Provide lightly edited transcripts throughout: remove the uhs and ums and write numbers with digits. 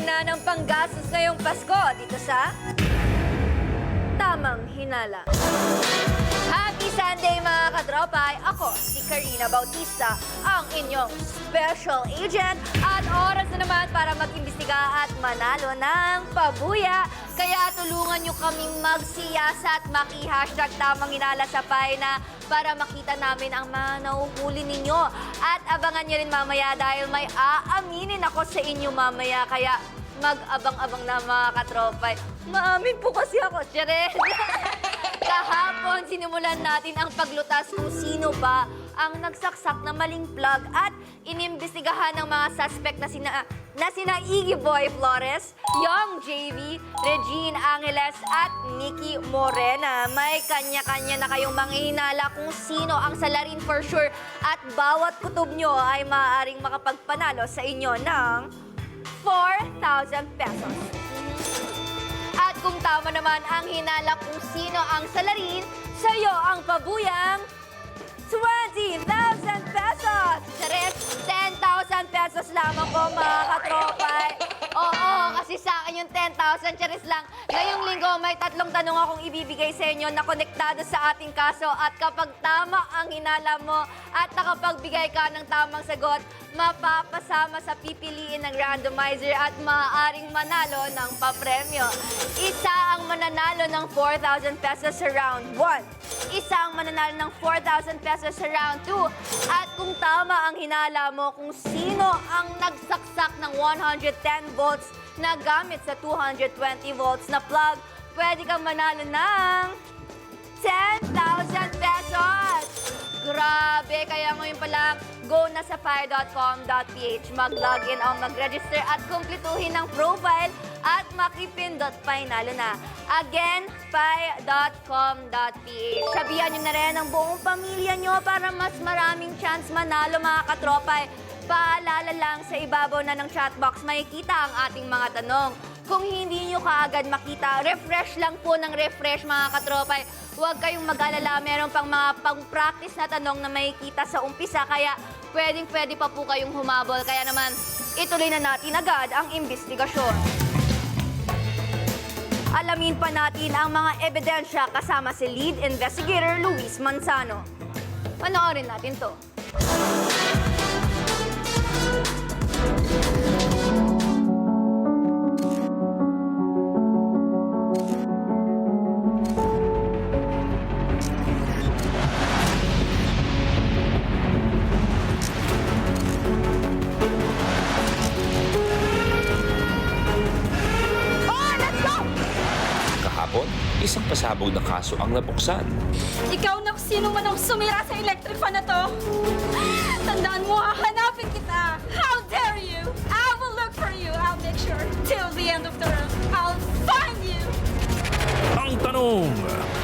Dumating na ng panggastos ngayong Pasko dito sa Tamang Hinala. Happy Sunday mga katropay! Ako si Karina Bautista, ang inyong special agent at oras na naman para mag-imbestiga at manalo ng pabuya. Kaya tulungan nyo kaming magsiyasa at maki-hashtag Tamang Hinala sa Paina para makita namin ang mga nahuhuli ninyo. At abangan nyo rin mamaya dahil may aaminin ako sa inyo mamaya. Kaya mag-abang-abang na mga katropay. Maamin po kasi ako, Chares. Kahapon, sinimulan natin ang paglutas kung sino ba ang nagsaksak na maling plug at inimbestigahan ng mga suspect na sina Iggy Boy Flores, Young JV, Regine Angeles at Nikki Morena. May kanya-kanya na kayong manghihinala kung sino ang salarin for sure at bawat kutob nyo ay maaaring makapagpanalo sa inyo ng 4,000 pesos. At kung tama naman ang hinala kung sino ang salarin, sa'yo ang pabuyang 20,000 pesos! Charis, 10,000 pesos lamang po mga katropay. Oo, kasi sa akin yung 10,000, Charis lang. Ngayong linggo, may 3 tanong akong ibibigay sa inyo na konektado sa ating kaso. At kapag tama ang hinala mo at nakapagbigay ka ng tamang sagot, mapapasama sa pipiliin ng randomizer at maaaring manalo ng papremyo. Isa ang mananalo ng 4,000 pesos sa round 1. Isa ang mananalo ng 4,000 pesos sa round 2. At kung tama ang hinala mo kung sino ang nagsaksak ng 110 volts na gamit sa 220 volts na plug, pwede kang manalo ng 10,000 pesos! Grabe! Kaya ngayon pa lang, go na sa fire.com.ph, mag-login o mag-register at kumpletuhin ang profile at makipindot panalo na. Again, fire.com.ph. Sabihan nyo na rin ang buong pamilya nyo para mas maraming chance manalo mga katropay. Paalala lang sa ibabaw na ng chatbox, makikita ang ating mga tanong. Kung hindi nyo kaagad makita, refresh lang po ng refresh mga katropay. Huwag kayong mag-alala, meron pang mga pang-practice na tanong na makikita sa umpisa, kaya pwedeng-pwede pa po kayong humabol. Kaya naman, ituloy na natin agad ang investigasyon. Alamin pa natin ang mga ebidensya kasama si Lead Investigator Luis Manzano. Panoorin natin to. Isang pasabog na kaso ang nabuksan. Ikaw na sino man ang sumira sa electric fan na to. Tandaan mo, hahanapin kita. How dare you? I will look for you. I'll make sure till the end of the road, I'll find you. Ang tanong,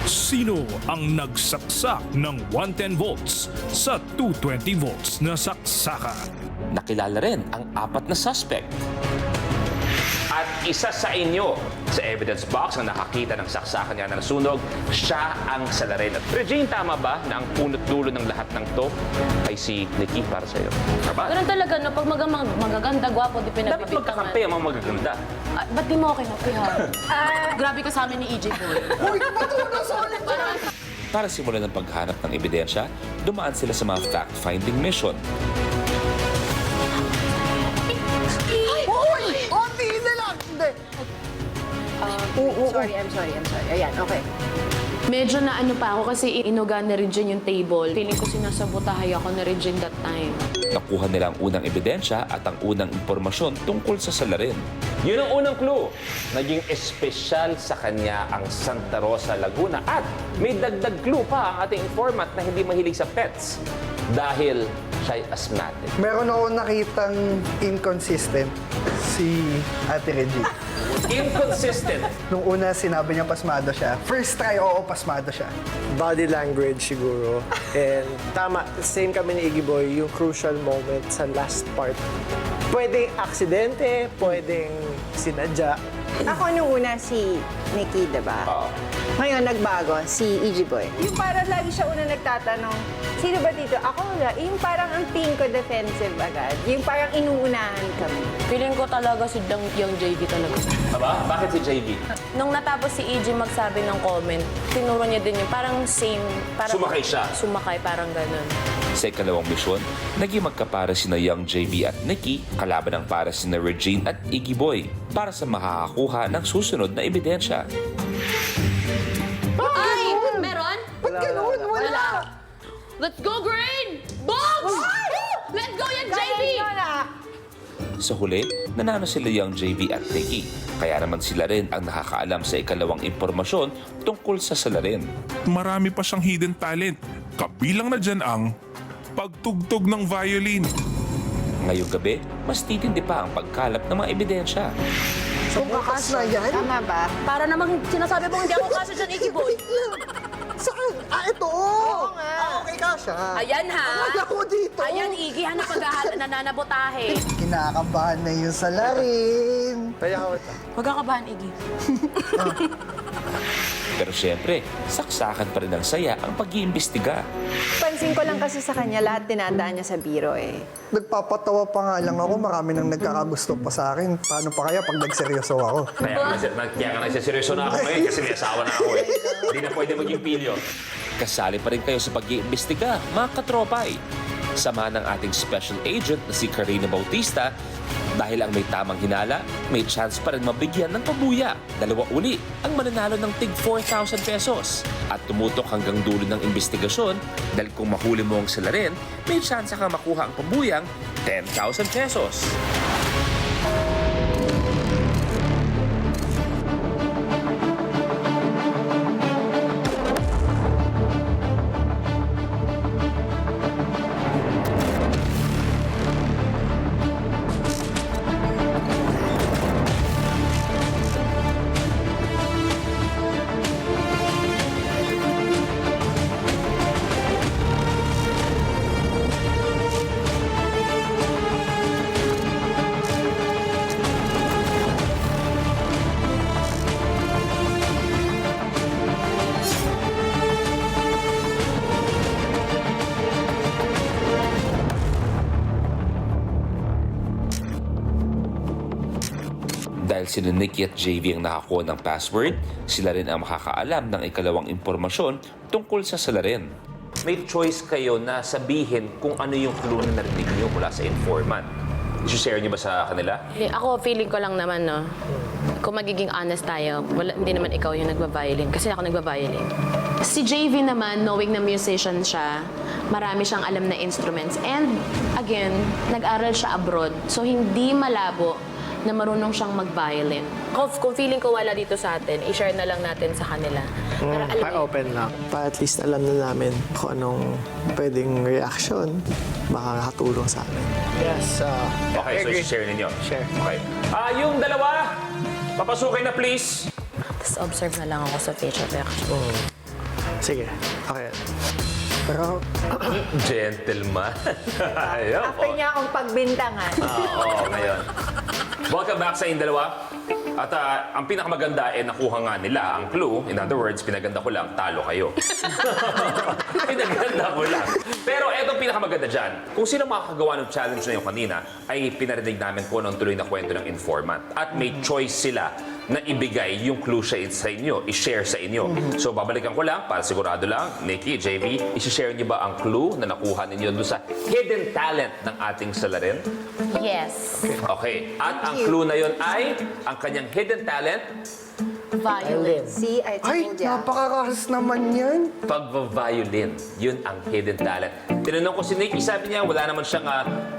sino ang nagsaksak ng 110 volts sa 220 volts na saksakan? Nakilala rin ang 4 na suspect. At isa sa inyo sa evidence box na nakakita ng saksakan niya ng sunog, siya ang salarin. At Regine, tama ba na ang punot dulo ng lahat ng to ay si Nikki para sa'yo? Tama? Ganun talaga, no? Pag magaganda, gwapo, di Dapat pinagbibigtaman. magkakampi ang mga magaganda. Ba't di mo ako kinapihan? Grabe ka sa amin ni EJ Boy. Para simulan ng paghanap ng ebidensya, dumaan sila sa mga fact-finding mission. I'm sorry. Ayan, okay. Medyo na ano pa ako kasi inuga na Regine yung table. Feeling ko sinasabotahay ako na Regine that time. Nakuha nila ang unang ebidensya at ang unang impormasyon tungkol sa salarin. Yun ang unang clue. Naging espesyal sa kanya ang Santa Rosa, Laguna. At may dagdag clue pa ang ating informant na hindi mahilig sa pets. Dahil siya'y asthmatic. Meron ako nakitang inconsistent si Ate Regine. Inconsistent. Nung una sinabi niya pasmado siya. First try, oo, pasmado siya. Body language siguro. And tama, same kami ni Iggy Boy, yung crucial moment sa last part. Pwedeng aksidente, pwedeng sinadya. Ako nung una si Nikki, diba? Oo. Ngayon, nagbago, si Iggy Boy. Yung parang lagi siya una nagtatanong, sino ba dito? Ako wala. Yung parang ang tingin ko defensive agad. Yung parang inuunahan kami. Feeling ko talaga si yung JV talaga. Aba, bakit si JB? Nung natapos si EJ magsabi ng comment, tinuro niya din yung parang same. Parang, Sumakay siya? Sumakay, parang ganun. Sa ikalawang misyon, naging magkapara sina Young JV at Nikki kalaban ng para sina Regine at Iggy Boy para sa makakakuha ng susunod na ebidensya. Ay! Meron? Ba't ganun? Wala. Let's go, Green! Box! Let's go, yan, JV! Sa huli, nanalo sila Young JV at Nikki. Kaya naman sila rin ang nakakaalam sa ikalawang impormasyon tungkol sa salarin. Marami pa siyang hidden talent. Kabilang na dyan ang pagtugtog ng violin. Ngayong gabi, mas titindi pa ang pagkalap ng mga ebidensya. So, bukas na yan? Tama ba? Para namang sinasabi mo hindi ako kaso dyan, Iggy Boy. Saan? Ito! Oo nga. Okay ka siya. Ayan ha. Wala ko dito. Ayan, Iggy, hanap nananabotahe. Kinakabahan na yung salarin. Kaya ako, Huwag ka kabahan, Iggy. Pero syempre, saksakan pa rin ng saya ang pag-iimbestiga. Pansin ko lang kasi sa kanya, lahat dinadaan niya sa biro eh. Nagpapatawa pa nga lang ako. Marami nang nagkakagusto pa sa akin. Paano pa kaya pag nagseryoso ako? Kaya ka nagsiseryoso na ako ngayon kasi may asawa na ako eh. Hindi na pwede maging pilyo. Kasali pa rin kayo sa pag-iimbestiga, mga katropay. Sama ng ating special agent na si Karina Bautista dahil ang may tamang hinala, may chance pa rin mabigyan ng pabuya. Dalawa uli ang mananalo ng tig 4,000 pesos. At tumutok hanggang dulo ng investigasyon dahil kung mahuli mo ang salarin, may chance ka makuha ang pabuyang 10,000 pesos. Dahil sina Nikki at JV ang nakakuha ng password, sila rin ang makakaalam ng ikalawang impormasyon tungkol sa salarin. May choice kayo na sabihin kung ano yung clue na narinig niyo mula sa informant. I-share niyo ba sa kanila? Ako, feeling ko lang naman, no? Kung magiging honest tayo, hindi naman ikaw yung nagbabiolin. Kasi ako nagbabiolin. Si JV naman, knowing na musician siya, marami siyang alam na instruments. And, again, nag-aral siya abroad. So, hindi malabo na marunong siyang mag-violin. Kung feeling ko wala dito sa atin, i-share na lang natin sa kanila. Para alam para open lang. Para at least alam na namin kung anong pwedeng reaction makakatulong sa amin. Yes. Okay, so i-share ninyo. Share. Okay. Yung dalawa, papasukin na please. Tapos observe na lang ako sa facial reaction. Sige. Okay. Pero, Gentleman. Ayun. After niya akong pagbintangan. Oo, ngayon. Welcome back sa inyong dalawa. At ang pinakamaganda nakuha nga nila ang clue. In other words, pinaganda ko lang, talo kayo. Pinaganda ko lang. Pero etong pinakamaganda dyan, kung sino makakagawa ng challenge na yung kanina, ay pinarinig namin kung anong tuloy na kwento ng informant. At may choice sila na ibigay yung clue sa inyo, i-share sa inyo. So babalikan ko lang, para sigurado lang, Nikki, JV, i-share niyo ba ang clue na nakuha ninyo doon sa hidden talent ng ating salarin? Yes. Okay. At ang clue na yon ay ang kanyang hidden talent, Violin. See, I ay, told ya. napakakahas naman yan. pagva-violin. Yun ang hidden talent. Tinanong ko si Nikki, sabi niya wala naman siyang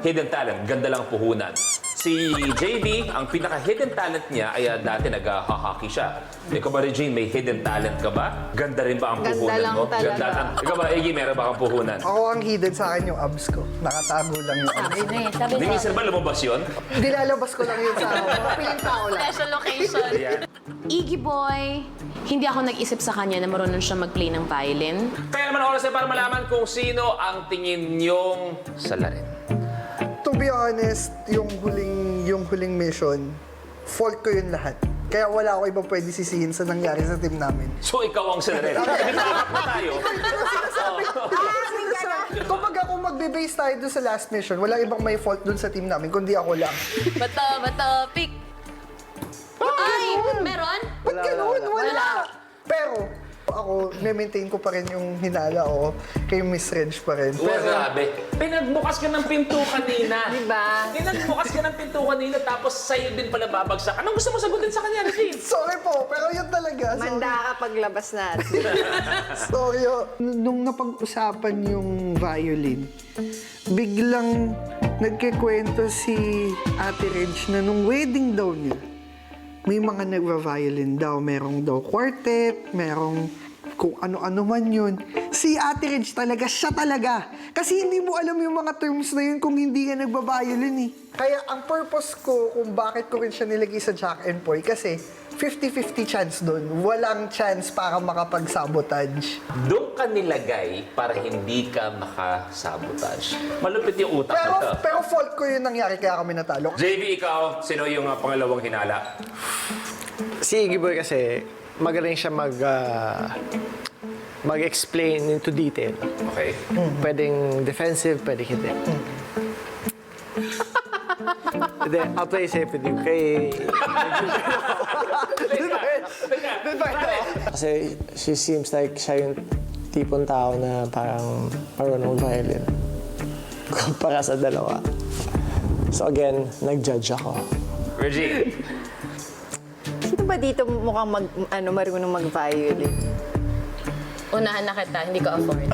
hidden talent. Ganda lang puhunan. Si JB, ang pinaka-hidden talent niya ay dati nag-hockey siya. Ikaw ba, Regine, may hidden talent ka ba? Ganda rin ba ang Ganda puhunan lang mo? talaga. Ikaw ba, Iggy, meron ba kang puhunan? Ako ang hidden sa akin yung abs ko. Nakatago lang yung abs. Sabi na eh. Sabi Hindi, minsan ba lumabas yun? Nilalabas ko lang yun sa ako. Mga piling tao lang. Special location. Ayan. Iggy Boy, hindi ako nag-isip sa kanya na marunong siya mag-play ng violin. Kaya naman oras na para malaman kung sino ang tingin niyong salarin. To be honest, yung huling mission, fault ko yun lahat. Kaya wala ako ibang pwede sisihin sa nangyari sa team namin. So ikaw ang salarin. Hindi nakakap na tayo. Kapag ako magbe-base tayo dun sa last mission, wala ibang may fault dun sa team namin, kundi ako lang. Bato, pick. Ay, meron? Ba't ganun? Wala. Pero, ako, maintain ko pa rin yung hinala ko kay Miss Reg pa rin. Pero grabe. Pinagbukas ka ng pinto kanina. Diba? Pinagbukas ka ng pinto kanina tapos sa'yo din pala babagsak. Anong gusto mo sagutin sa kanya, Regine? Sorry po, pero yun talaga. Sorry. Manda ka paglabas natin. Sorry. Nung napag-usapan yung violin, biglang nagkikwento si Ate Reg na nung wedding daw niya, may mga nagva-violin daw. Merong daw quartet, merong kung ano-ano man yun. Si Ate Reg talaga, siya talaga. Kasi hindi mo alam yung mga terms na yun kung hindi ka nagva-violin eh. Kaya ang purpose ko kung bakit ko rin siya nilagay sa Jack and Poy, kasi 50-50 chance doon. Walang chance para makapag-sabotage. Doon ka nilagay para hindi ka makasabotage. Malupit yung utak na to. Pero fault ko yung nangyari kaya kami natalo. JV, ikaw, sino yung pangalawang hinala? Si Iggy Boy kasi magaling siya mag-explain into detail. Okay. Pwedeng defensive, pwedeng hindi. Hindi, I'll play safe with you. Kasi she seems like siya yung tipong tao na parang marunong mag-violin. Kumpara sa dalawa. So again, nag-judge ako. Regine. Sino ba dito mukhang marunong mag-violin? Unahan na kita, hindi ko afford.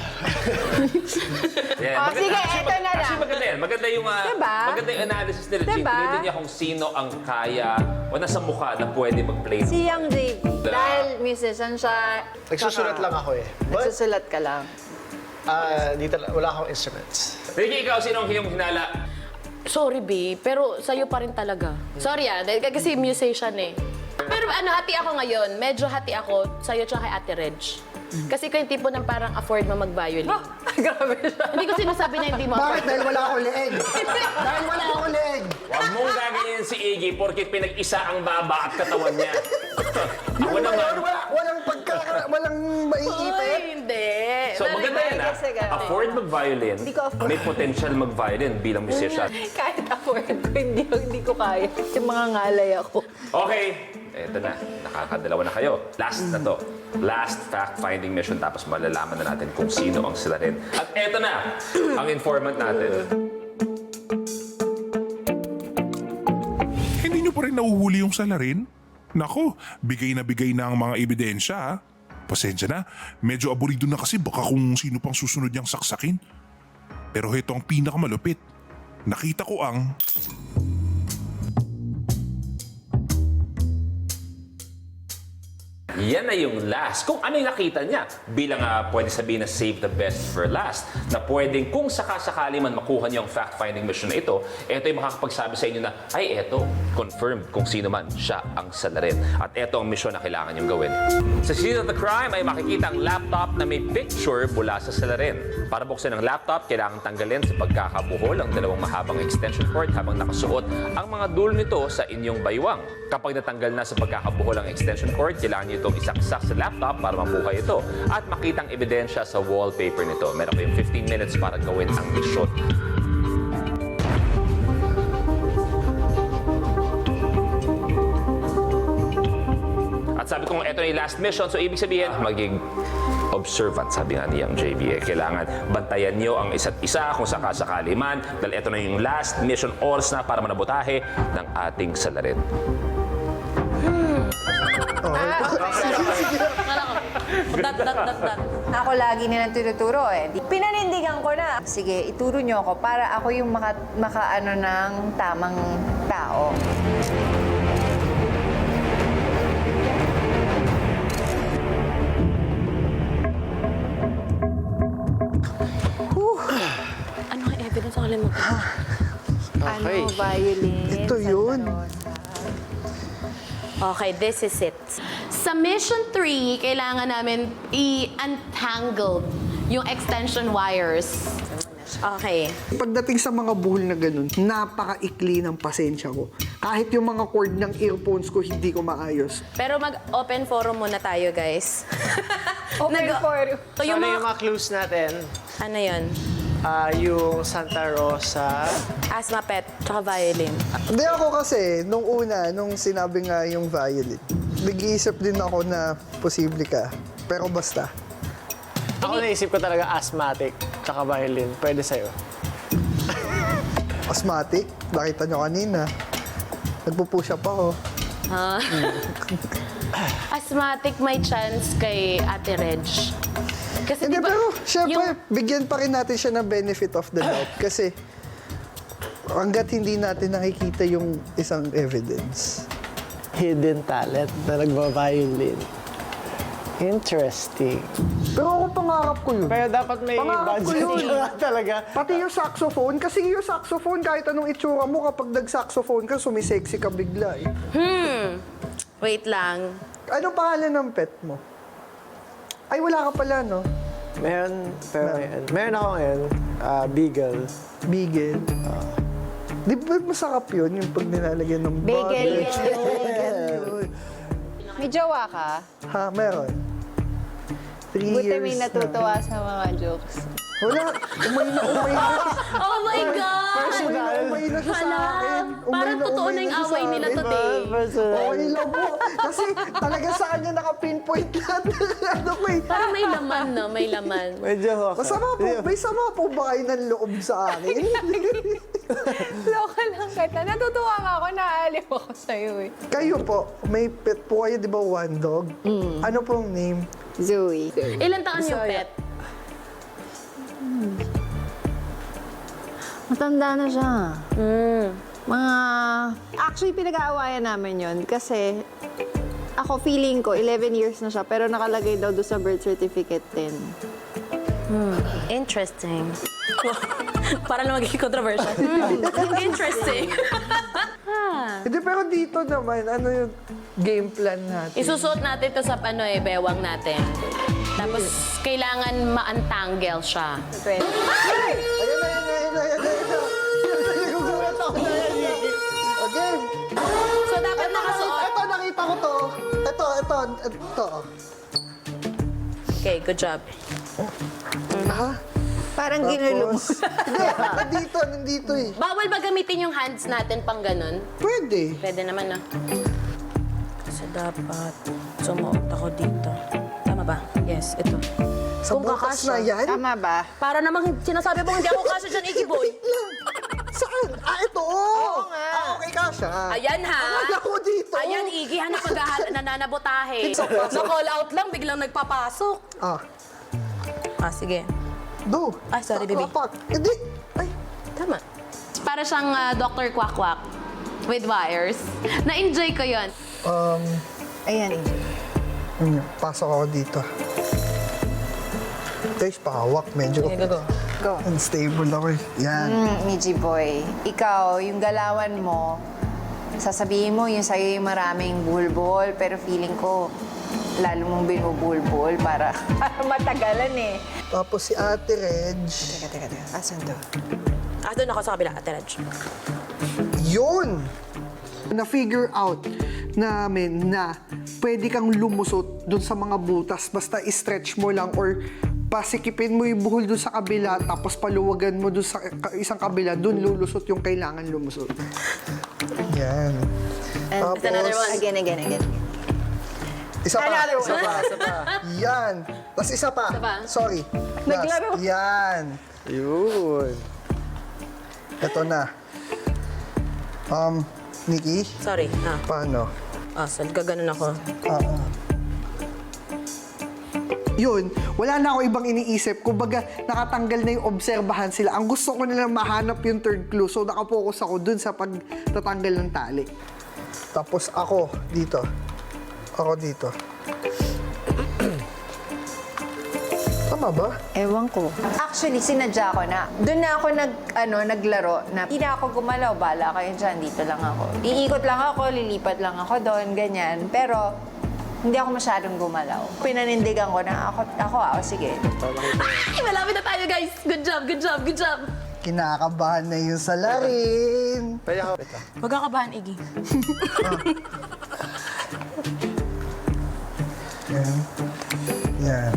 Yeah, Sige, eto na lang. Actually, maganda yan. Maganda yung, Diba? maganda yung analysis ni Regine. Diba? Tinitin niya kung sino ang kaya o nasa mukha na pwede mag-play. Si Young JV. Dahil musician siya. Nagsusulat lang ako eh. Nagsusulat ka lang. Dito wala akong instruments. Ricky, ikaw, sino ang iyong hinala? Sorry, B, pero sa'yo pa rin talaga. Sorry dahil kasi musician eh. Pero hati ako ngayon. Medyo hati ako sa'yo tsaka kay Ate Reg. Kasi ko yung tipo ng parang afford mo mag-violin. Grabe siya. Hindi ko sinasabi na hindi mo Bakit? afford. Dahil wala akong leeg. Dahil wala akong leeg. Huwag mong gaganyan si Iggy porkit pinag-isa ang baba at katawan niya. Ako Yung naman. bayon, walang maiipit. Uy, hindi. So maganda yan Kasi ganun. Afford mag-violin. Hindi ko afford. May potential mag-violin bilang musician. Kahit afford ko, hindi ko kaya. Yung mga ngalay ako. Okay, eto na. Nakakadalawa na kayo. Last na to. Last fact-finding mission tapos malalaman na natin kung sino ang sila rin. At eto na, ang informant natin. Hindi nyo pa rin nahuhuli yung salarin? Nako, bigay na ang mga ebidensya ha. Pasensya na, medyo aburido na kasi baka kung sino pang susunod niyang saksakin. Pero ito ang pinakamalupit. Nakita ko ang... Yan na yung last. Kung ano yung nakita niya bilang pwede sabihin na save the best for last. Na pwedeng kung sakasakali man makuha niyo ang fact-finding mission na ito yung makakapagsabi sa inyo na, ay eto, confirmed kung sino man siya ang salarin. At eto ang mission na kailangan niyong gawin. Sa scene of the crime ay makikita ang laptop na may picture mula sa salarin. Para buksan ang laptop, kailangan tanggalin sa pagkakabuhol ang dalawang mahabang extension cord habang nakasuot ang mga dulo nito sa inyong baywang. Kapag natanggal na sa pagkakabuhol ang extension cord, kailangan niyo itong isaksak sa laptop para mabuhay ito at makitang ebidensya sa wallpaper nito. Meron kayong 15 minutes para gawin ang mission. At sabi ko, ito na yung last mission. So, ibig sabihin, maging observant, sabi nga niyang JV. Kailangan bantayan niyo ang isa't isa kung sakasakali man. Dahil ito na yung last mission, oras na para manabotahe ng ating salarin. Dat. Ako lagi nilang tinuturo eh. Pinanindigan ko na. Sige, ituro niyo ako para ako yung makaano ng tamang tao. Ano ang evidence ang mo? Ano, violin. Ito yun. Okay, this is it. Sa mission 3, kailangan namin i-untangle yung extension wires. Okay. Pagdating sa mga buhol na ganun, napakaikli ng pasensya ko. Kahit yung mga cord ng earphones ko, hindi ko maayos. Pero mag-open forum muna tayo, guys. Open forum. So, Yung mga clues natin, ano yun? yung Santa Rosa, Asthma pet, tsaka violin. Hindi ako kasi, nung una, nung sinabi nga yung violin, nag-iisip din ako na posible ka. Pero basta. ako naisip ko talaga asthmatic, tsaka violin. Pwede sa'yo. Asthmatic, nakita nyo kanina. Nagpo-push up ako. Asthmatic may chance kay Ate Reg. Kasi Hindi, diba, pero syempre, bigyan pa rin natin siya ng benefit of the doubt. Kasi hanggat hindi natin nakikita yung isang evidence. Hidden talent na nagva-violin. Interesting. Pero ako pangarap ko yun. Pero dapat may Pangarap ko budget yun. ka talaga. Pati yung saxophone, kasi yung saxophone, kahit anong itsura mo, kapag nag-saxophone ka, sumisexy ka bigla eh. wait lang. Ano pangalan ng pet mo? Ay, wala ka pala, no? Meron, pero meron ako ngayon, Beagle. Beagle. Di ba masarap yun, yung pag nilalagyan ng Bagel. Bagel. May jowa ka? Ha, meron. 3 Buti years may natutuwa sa mga jokes. Wala, umay na. Oh my God! Umay na siya sa akin. Parang totoo na yung away nila today. Okay lang po. Kasi talaga sa kanya naka-pinpoint lahat. Ano ko eh. Parang may laman, no? May laman. Medyo okay. Masama po, may sama po ba kayo ng loob sa akin? Local lang kita. Natutuwa nga ako, naaaliw ako sa'yo eh. Kayo po, may pet po kayo, di ba, one dog? Ano pong name? Zoe. Ilan taon yung pet? Matanda na siya. Actually, pinag-aawayan namin yon kasi ako feeling ko, 11 years na siya, pero nakalagay daw doon sa birth certificate 10. Interesting. Para lang magiging controversial. Interesting. Hindi, pero dito naman, ano yung game plan natin? Isusuot natin to sa bewang natin. Tapos, kailangan ma-untangle siya. Ayan na. Nagugulat ako na yan, Nikki. Okay. So, dapat nakasuot. Ito, nakita ko to. Ito. Okay, good job. Parang ginulong. Hindi, nandito eh. Bawal ba gamitin yung hands natin pang ganun? Pwede. Pwede naman, no? Kasi dapat sumuot ako dito. Tama ba? Yes, ito. Sa bukas na yan? Tama ba? Para namang sinasabi mo hindi ako kasya dyan, Iggy Boy. Saan? Ito. Oo nga. Okay ka siya. Ayan, ha? Akala ko dito. Ayan, Iggy, hanap nananabotahe. Na-call out lang, biglang nagpapasok. Sige. Do. Ay, sorry, baby. Apak. Hindi. Ay. Tama. Para siyang Dr. Quack-Quack with wires. Na-enjoy ko yon. Ayan, Pasok ako dito. Guys, pahawak. Medyo go. unstable ako eh. Yan. Miji boy, ikaw, yung galawan mo, sasabihin mo yung sa'yo yung maraming bulbol, pero feeling ko, lalo mong binubulbol para matagalan eh. Tapos si Ate Reg. Teka. Asan to? Doon ako sa kabila, Ate Reg. Yun! Na-figure out namin na pwede kang lumusot dun sa mga butas basta i-stretch mo lang or pasikipin mo yung buhol dun sa kabila tapos paluwagan mo dun sa isang kabila, dun lulusot yung kailangan lumusot. Yan. And another one. Again. Isa pa. Another one. Isa pa. Yan. Tapos isa pa. Sorry. Naglaro. Last. Yan. Yun. Ito na. Nikki, Sorry. paano? So gaganon ako. Yun, wala na ako ibang iniisip. Kumbaga, nakatanggal na yung obserbahan sila. Ang gusto ko nilang mahanap yung third clue. So, nakapokus ako dun sa pagtatanggal ng tali. Tapos ako, dito. Tama ba? Ewan ko. Actually, sinadya ko na. Doon na ako naglaro na hindi na ako gumalaw. Bala kayo dyan, dito lang ako. Iikot lang ako, lilipat lang ako doon, ganyan. Pero, hindi ako masyadong gumalaw. Pinanindigan ko na ako, sige. Ay, malapit na tayo, guys. Good job. Kinakabahan na yung salarin. Pwede ako, ito. Huwag ka kabahan, Iggy. Yan.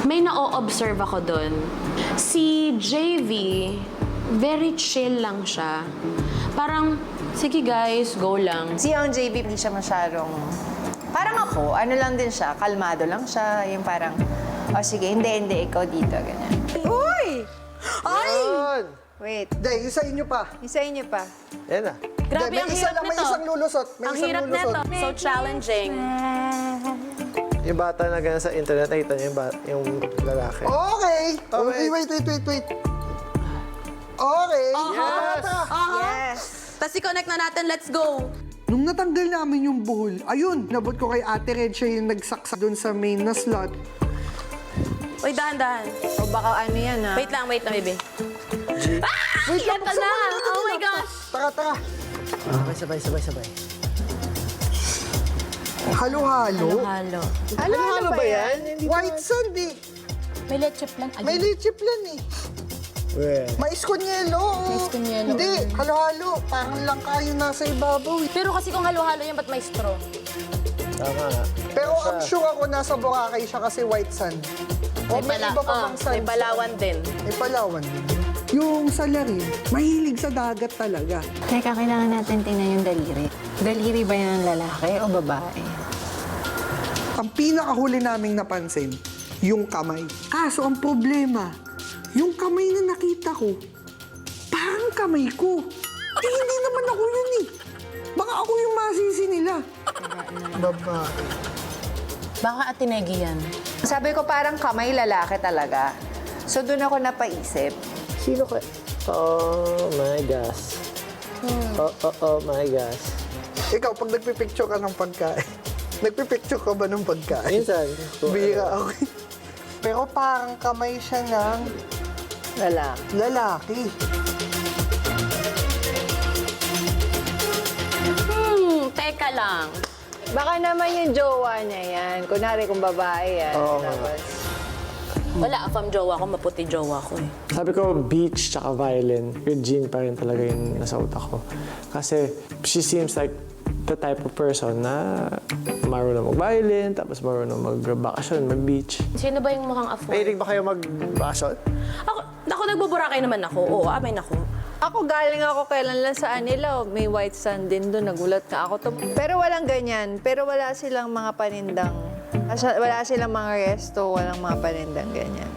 May na-observe ako doon. Si JV, very chill lang siya. Parang, sige guys, go lang. Si Young JB, hindi siya masyadong... Parang ako, ano lang din siya, kalmado lang siya. Yung parang, oh sige, hindi, ikaw dito, ganyan. Uy! Ay! Yun! Wait, Day, isa inyo pa. isa inyo pa. Yan na. Grabe, Day, ang may isa hirap lang, may nito. isang lulusot. May Ang isang hirap lulusot. nito. So challenging. Yung bata na ganyan sa internet, nakita niyo yung lalaki. Okay. Okay. Wait. Okay. Yes! Yes! Tapos i-connect na natin, let's go. Nung natanggal namin yung buhol, ayun, nabot ko kay Ate Red, siya yung nagsaksa doon sa main na slot. Uy, dahan-dahan. O baka ano yan, ha? Wait lang, baby. Wait lang, Ito na! Oh my gosh! Tara. Sabay. Halo-halo. Halo. Ano ba yan? White sand eh. May leche plan. May leche plan eh. Well, Mais kunyelo. Mais kunyelo. Hindi, halo-halo. Parang lang kayo nasa ibabaw eh. Pero kasi kung halo-halo yan, ba't may straw? tama nga. Pero I'm sure ako nasa Boracay siya kasi white sand. O may iba pa pang sand. May Palawan din. May Palawan. Yung salarin, mahilig sa dagat talaga. Teka, kailangan natin tingnan yung daliri. Daliri ba yan ng lalaki o babae? Ang pinakahuli naming napansin, yung kamay. Kaso ang problema, yung kamay na nakita ko, parang kamay ko. Eh, hindi naman ako yun eh. Baka ako yung masisi nila. Babae. Baka atinegi yan. Sabi ko parang kamay lalaki talaga. So doon ako napaisip. Sino ka? Oh my gosh. Oh my gosh. Ikaw, pag nagpipicture ka ng pagkain, nagpipicture ka ba ng pagkain? Minsan. Bira ako. Pero parang kamay siya ng lalaki. Teka lang. Baka naman yung jowa niya yan. Kunwari kung babae yan. Oo nga. Tapos, Wala, afam jowa ko, maputi jowa ko eh. Sabi ko, beach tsaka violin. Yung Jean pa rin talaga yung nasa utak ko. Kasi she seems like the type of person na marunong mag-violin, tapos marunong mag-bakasyon, mag-beach. Sino ba yung mukhang afford? Mahilig ba kayo mag-bakasyon? Ako nagbuburakay naman ako. Oo, amin ako. ako galing ako kailan lang sa Anila. May white sand din doon. Nagulat ka ako. Pero walang ganyan. Pero wala silang mga panindang. Wala silang mga resto. Walang mga panindang ganyan.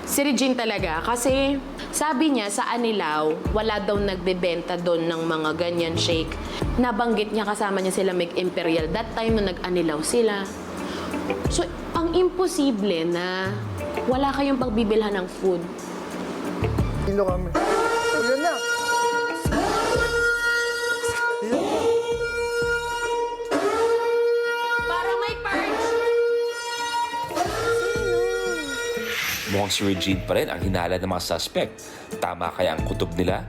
Si Regine talaga. Kasi sabi niya sa Anilaw, wala daw nagbebenta doon ng mga ganyan shake. Nabanggit niya kasama niya sila Meg Imperial. That time na nag-Anilaw sila. So, ang imposible na wala kayong pagbibilhan ng food. Hilo kami. Yun na. Para may perch! Mukhang si Regine pa rin ang hinala ng mga suspect. Tama kaya ang kutob nila?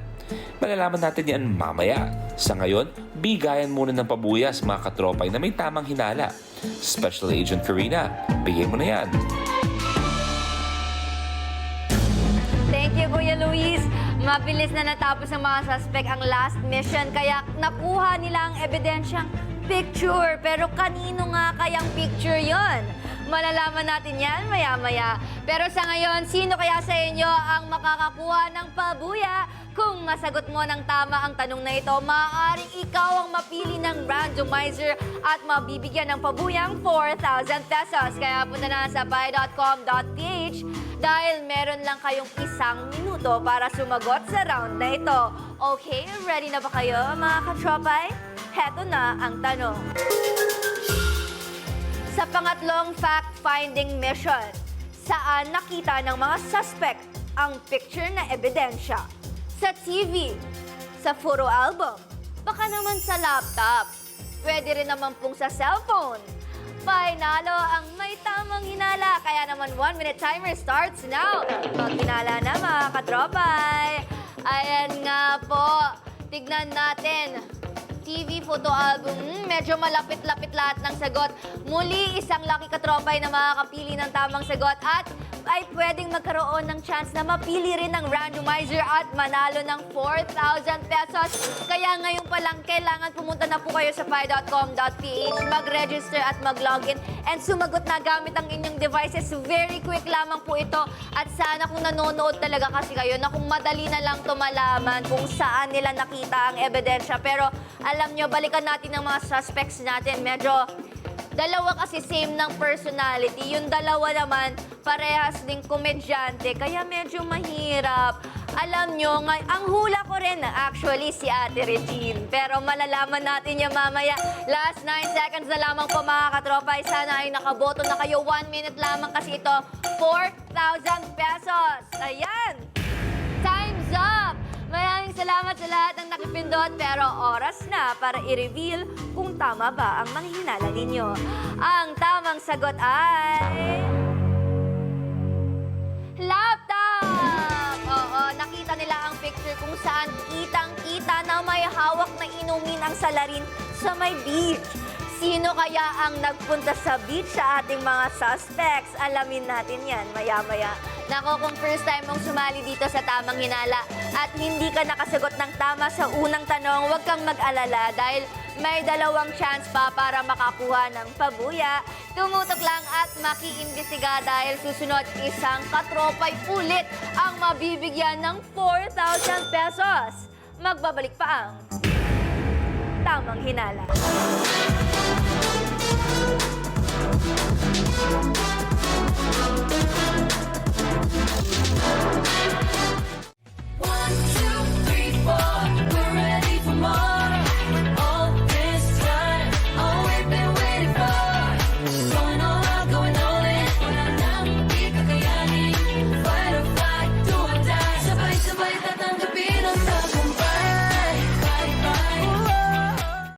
Malalaman natin yan mamaya. Sa ngayon, bigayan muna ng pabuyas mga katropay na may tamang hinala. Special Agent Karina, bigay mo na yan. Thank you, Kuya Luis. Mabilis na natapos ng mga suspect ang last mission, kaya nakuha nila ang ebidensyang picture. Pero kanino nga kayang picture yon? Malalaman natin yan maya-maya. Pero sa ngayon, sino kaya sa inyo ang makakakuha ng pabuya? Kung masagot mo ng tama ang tanong na ito, maaaring ikaw ang mapili ng randomizer at mabibigyan ng pabuyang 4,000 pesos. Kaya punta na sa pi.com.ph dahil meron lang kayong 1 minuto para sumagot sa round na ito. Okay, ready na ba kayo mga katropay? Heto na ang tanong. Sa pangatlong fact-finding mission, saan nakita ng mga suspect ang picture na ebidensya? Sa TV, sa photo album, baka naman sa laptop, pwede rin naman pong sa cellphone. Panalo ang may tamang hinala, kaya naman 1-minute timer starts now. Pag hinala na mga katropay, ayan nga po, tignan natin. TV, photo album, medyo malapit-lapit lahat ng sagot. Muli, isang lucky katropay na makakapili ng tamang sagot at ay pwedeng magkaroon ng chance na mapili rin ng randomizer at manalo ng 4,000 pesos. Kaya ngayon pa lang, kailangan pumunta na po kayo sa pi.com.ph, mag-register at mag-login and sumagot na gamit ang inyong devices. Very quick lamang po ito at sana kung nanonood talaga kasi kayo na kung madali na lang to malaman kung saan nila nakita ang ebidensya. Pero alam nyo, balikan natin ang mga suspects natin. Medyo dalawa kasi same ng personality. Yung dalawa naman, parehas ding komedyante. Kaya medyo mahirap. Alam nyo, ang hula ko rin actually si Ate Regine. Pero malalaman natin yan mamaya. Last 9 seconds na lamang po mga katropa. Sana ay nakaboto na kayo. 1 minute lamang kasi ito. 4,000 pesos. Ayan! Time's up! Maraming salamat sa lahat ng nakipindot pero oras na para i-reveal kung tama ba ang mga hinala ninyo. Ang tamang sagot ay... laptop! Oo, nakita nila ang picture kung saan kitang-kita na may hawak na inumin ang salarin sa may beach. Sino kaya ang nagpunta sa beach sa ating mga suspects? Alamin natin yan maya-maya. Nako, kung first time mong sumali dito sa Tamang Hinala at hindi ka nakasagot ng tama sa unang tanong, huwag kang mag-alala dahil may 2 chance pa para makakuha ng pabuya. Tumutok lang at makiimbestiga dahil susunod isang katropay ulit ang mabibigyan ng 4,000 pesos. Magbabalik pa ang Tamang Hinala.